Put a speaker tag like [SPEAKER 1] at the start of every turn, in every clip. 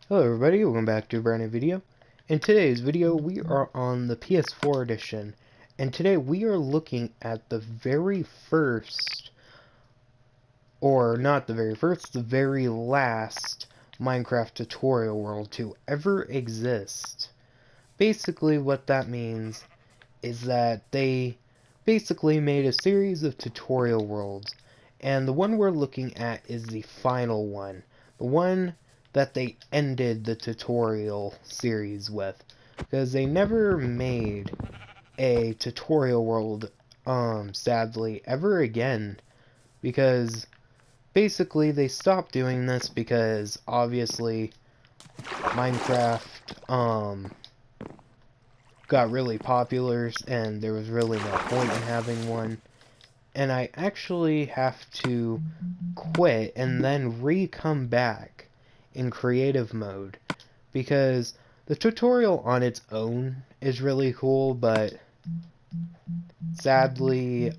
[SPEAKER 1] Hello everybody, welcome back to a brand new video. In today's video, we are on the PS4 edition, and today we are looking at the very first, or not the very first, the very last Minecraft tutorial world to ever exist. Basically what that means is that they basically made a series of tutorial worlds, and the one we're looking at is the final one. The one that they ended the tutorial series with, because they never made a tutorial world, sadly, ever again, because basically they stopped doing this because obviously Minecraft, got really popular and there was really no point in having one. And I actually have to quit and then come back in creative mode, because the tutorial on its own is really cool, but sadly,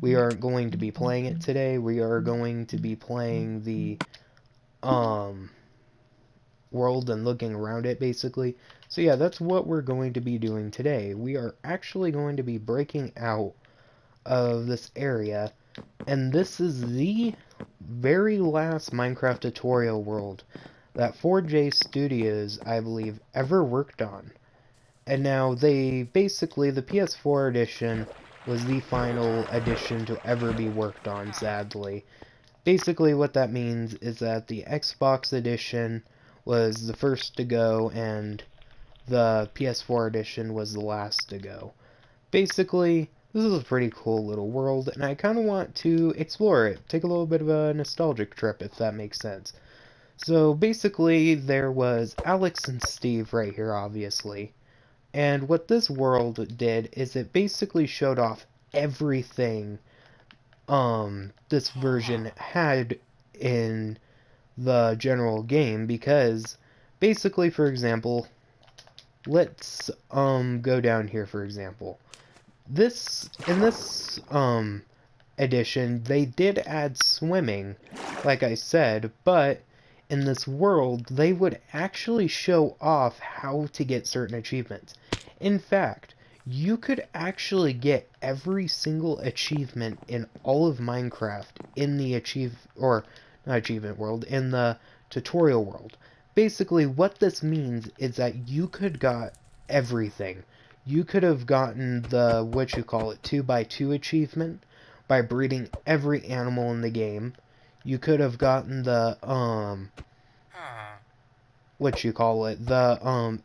[SPEAKER 1] we aren't going to be playing it today. We are going to be playing the, world and looking around it, basically. So yeah, that's what we're going to be doing today. We are actually going to be breaking out of this area, and this is the very last Minecraft tutorial world that 4J Studios, I believe, ever worked on. And now the PS4 edition was the final edition to ever be worked on, sadly. Basically what that means is that the Xbox edition was the first to go, and the PS4 edition was the last to go. Basically, this is a pretty cool little world, and I kind of want to explore it, take a little bit of a nostalgic trip, if that makes sense. So basically, there was Alex and Steve right here, obviously. And what this world did is it basically showed off everything this version had in the general game, because basically, for example, let's go down here, for example. In this edition, they did add swimming, like I said, but in this world, they would actually show off how to get certain achievements. In fact, you could actually get every single achievement in all of Minecraft in the in the tutorial world. Basically, what this means is that you could got everything. You could have gotten the, 2x2 achievement by breeding every animal in the game. You could have gotten the,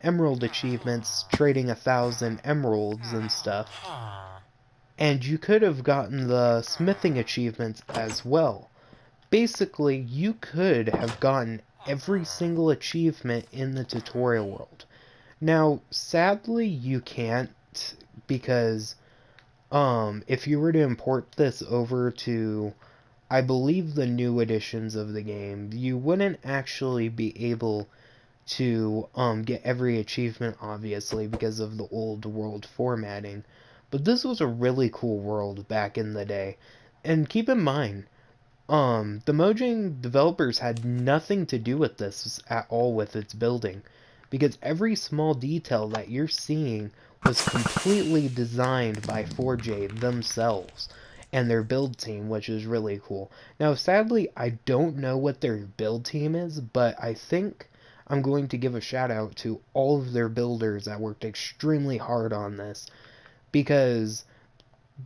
[SPEAKER 1] emerald achievements, trading 1,000 emeralds and stuff. And you could have gotten the smithing achievements as well. Basically, you could have gotten every single achievement in the tutorial world. Now, sadly, you can't, because, if you were to import this over to, I believe, the new editions of the game, you wouldn't actually be able to, get every achievement, obviously, because of the old world formatting. But this was a really cool world back in the day. And keep in mind, the Mojang developers had nothing to do with this at all with its building, because every small detail that you're seeing was completely designed by 4J themselves and their build team, which is really cool. Now, sadly, I don't know what their build team is, but I think I'm going to give a shout out to all of their builders that worked extremely hard on this, because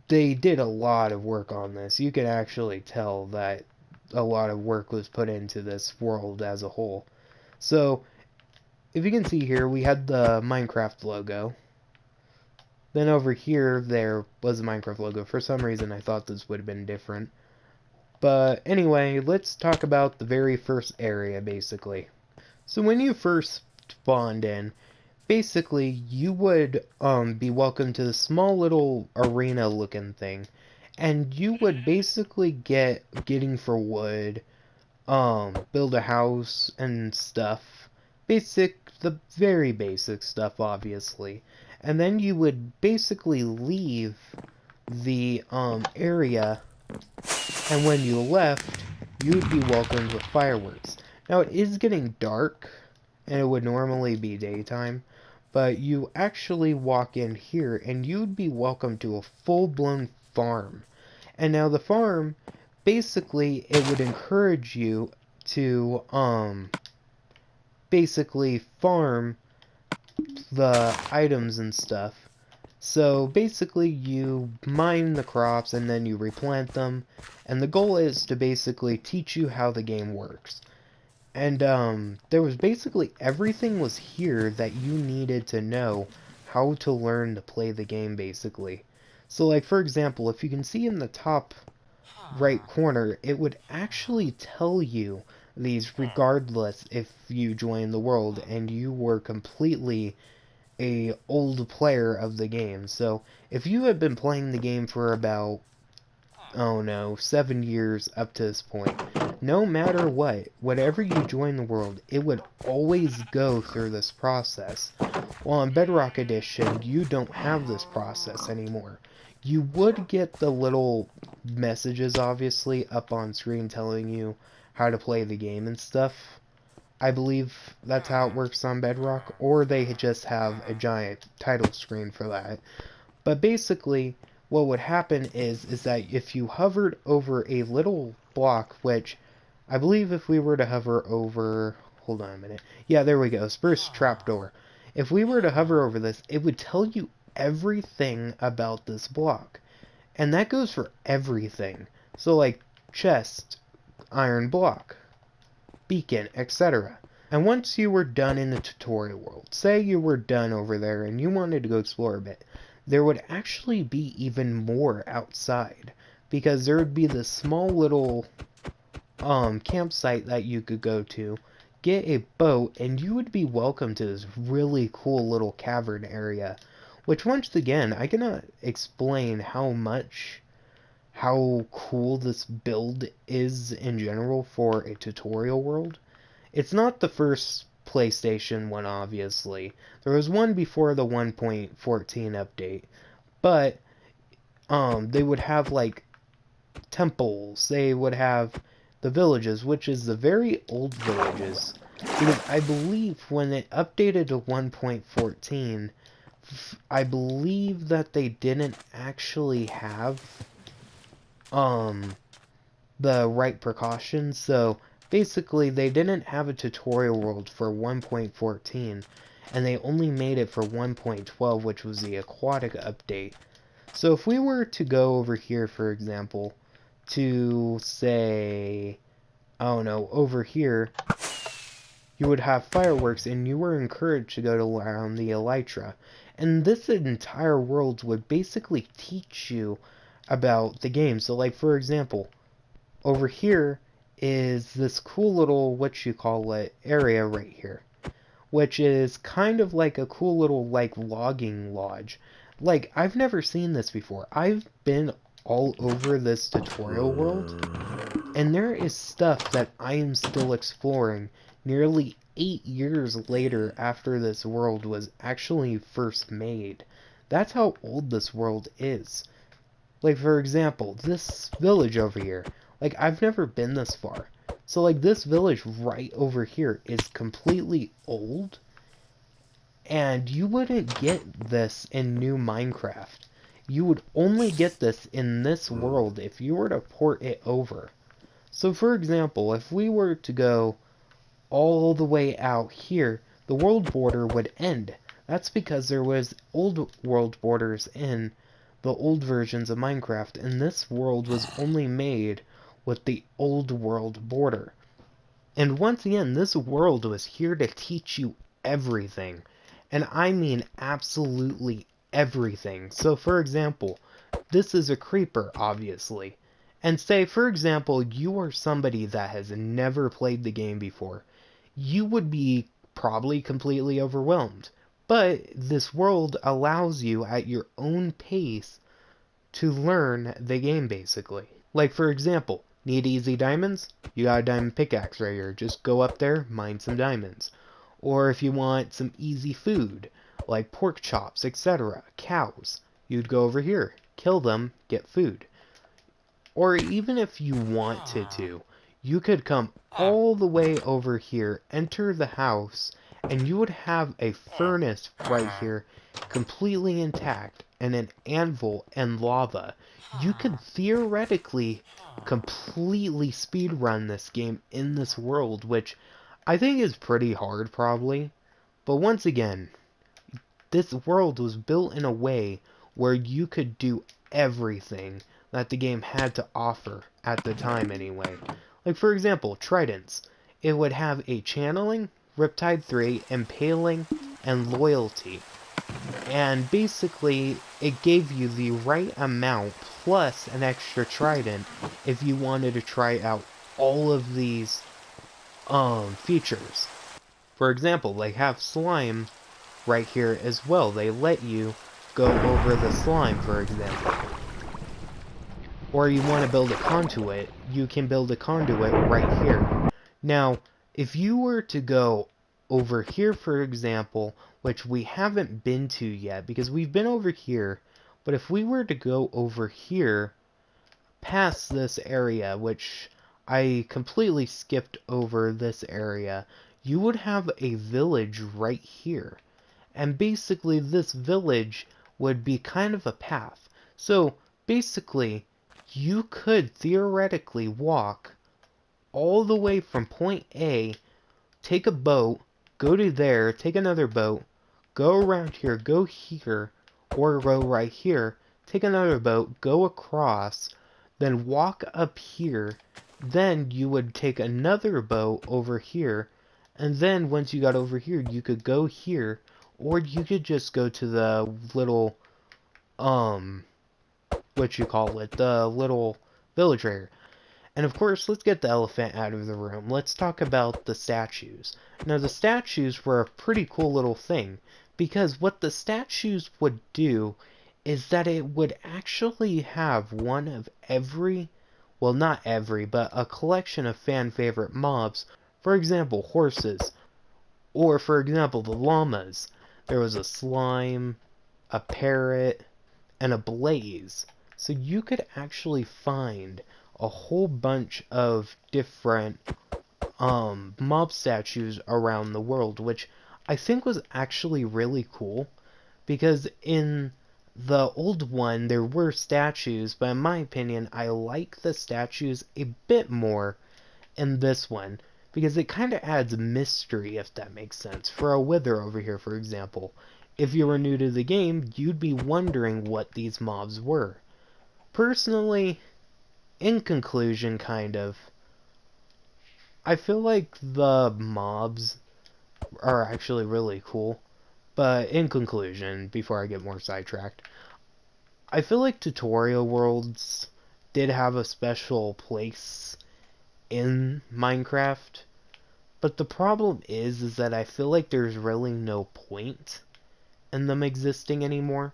[SPEAKER 1] they did a lot of work on this. You can actually tell that a lot of work was put into this world as a whole. So, if you can see here, we had the Minecraft logo. Then over here, there was the Minecraft logo. For some reason, I thought this would have been different. But anyway, let's talk about the very first area, basically. So when you first spawned in, basically, you would be welcome to the small little arena looking thing, and you would basically getting for wood, build a house and stuff. The very basic stuff, obviously. And then you would basically leave the area, and when you left, you would be welcomed with fireworks. Now it is getting dark, and it would normally be daytime, but you actually walk in here and you'd be welcome to a full-blown farm. And now the farm, basically, it would encourage you to, basically farm the items and stuff. So basically you mine the crops and then you replant them, and the goal is to basically teach you how the game works. And there was basically everything was here that you needed to know how to learn to play the game basically. So like for example, if you can see in the top right corner, it would actually tell you these regardless if you join the world and you were completely a old player of the game. So if you had been playing the game for about, oh no, 7 years up to this point, no matter what, whatever you join the world, it would always go through this process. While in Bedrock Edition, you don't have this process anymore. You would get the little messages, obviously, up on screen telling you how to play the game and stuff. I believe that's how it works on Bedrock, or they just have a giant title screen for that. But basically, what would happen is that if you hovered over a little block, which I believe if we were to hover over, hold on a minute, yeah, there we go, Spruce Trapdoor. If we were to hover over this, it would tell you everything about this block. And that goes for everything. So like chest, iron block, beacon, etc. And once you were done in the tutorial world, say you were done over there and you wanted to go explore a bit, there would actually be even more outside, because there would be this small little campsite that you could go to, get a boat, and you would be welcome to this really cool little cavern area, which once again, I cannot explain how cool this build is in general for a tutorial world. It's not the first PlayStation one, obviously. There was one before the 1.14 update, but they would have like temples, they would have the villages, which is the very old villages, because I believe when it updated to 1.14, I believe that they didn't actually have the right precautions, so basically they didn't have a tutorial world for 1.14, and they only made it for 1.12, which was the aquatic update. So if we were to go over here, for example, to say, I don't know, over here, you would have fireworks, and you were encouraged to go around the elytra. And this entire world would basically teach you about the game. So like, for example, over here is this cool little, what you call it, area right here, which is kind of like a cool little, like, logging lodge. Like, I've never seen this before. I've been all over this tutorial world, and there is stuff that I am still exploring nearly 8 years later after this world was actually first made. That's how old this world is. Like, for example, this village over here. Like, I've never been this far. So, like, this village right over here is completely old. And you wouldn't get this in new Minecraft. You would only get this in this world if you were to port it over. So, for example, if we were to go all the way out here, the world border would end. That's because there was old world borders in the old versions of Minecraft, and this world was only made with the old world border. And once again, this world was here to teach you everything. And I mean absolutely everything. So for example, this is a creeper, obviously. And say, for example, you are somebody that has never played the game before. You would be probably completely overwhelmed. But this world allows you at your own pace to learn the game, basically. Like, for example, need easy diamonds? You got a diamond pickaxe right here. Just go up there, mine some diamonds. Or if you want some easy food, like pork chops, etc., cows, you'd go over here, kill them, get food. Or even if you wanted to, you could come all the way over here, enter the house, and you would have a furnace right here, completely intact, and an anvil and lava. You could theoretically completely speedrun this game in this world, which I think is pretty hard, probably. But once again, this world was built in a way where you could do everything that the game had to offer at the time anyway. Like, for example, tridents. It would have a channeling, Riptide 3, impaling, and loyalty. And basically, it gave you the right amount plus an extra trident if you wanted to try out all of these features. For example, they have slime right here as well. They let you go over the slime, for example. Or you want to build a conduit, you can build a conduit right here. Now, if you were to go over here, for example, which we haven't been to yet, because we've been over here, but if we were to go over here, past this area, which I completely skipped over this area, you would have a village right here. And basically, this village would be kind of a path. So, basically, you could theoretically walk all the way from point A, take a boat, go to there, take another boat, go around here, go here, or go right here, take another boat, go across, then walk up here, then you would take another boat over here, and then once you got over here, you could go here, or you could just go to the little, the little village right here. And of course, let's get the elephant out of the room. Let's talk about the statues. Now, the statues were a pretty cool little thing, because what the statues would do is that it would actually have one of every, well, not every, but a collection of fan-favorite mobs. For example, horses. Or, for example, the llamas. There was a slime, a parrot, and a blaze. So you could actually find a whole bunch of different mob statues around the world, which I think was actually really cool, because in the old one there were statues, but in my opinion I like the statues a bit more in this one, because it kind of adds mystery, if that makes sense. For a wither over here, for example, if you were new to the game, you'd be wondering what these mobs were. Personally, in conclusion, kind of, I feel like the mobs are actually really cool. But in conclusion, before I get more sidetracked, I feel like tutorial worlds did have a special place in Minecraft. But the problem is that I feel like there's really no point in them existing anymore.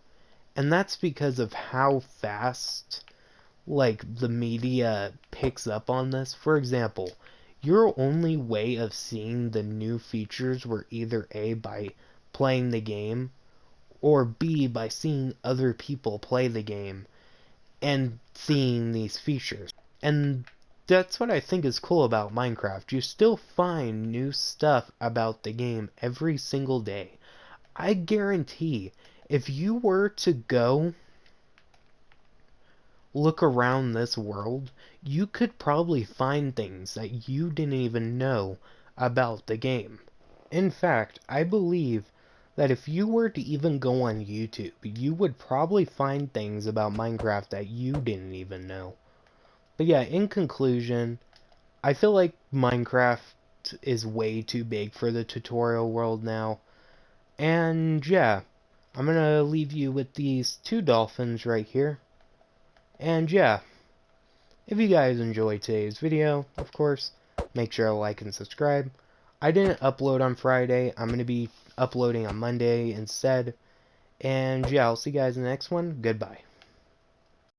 [SPEAKER 1] And that's because of how fast, like, the media picks up on this. For example, your only way of seeing the new features were either A, by playing the game, or B, by seeing other people play the game and seeing these features. And that's what I think is cool about Minecraft. You still find new stuff about the game every single day. I guarantee, if you were to go look around this world, you could probably find things that you didn't even know about the game. In fact, I believe that if you were to even go on YouTube, you would probably find things about Minecraft that you didn't even know. But yeah, in conclusion, I feel like Minecraft is way too big for the tutorial world now. And yeah, I'm gonna leave you with these two dolphins right here. And yeah, if you guys enjoyed today's video, of course, make sure to like and subscribe. I didn't upload on Friday. I'm going to be uploading on Monday instead. And yeah, I'll see you guys in the next one. Goodbye.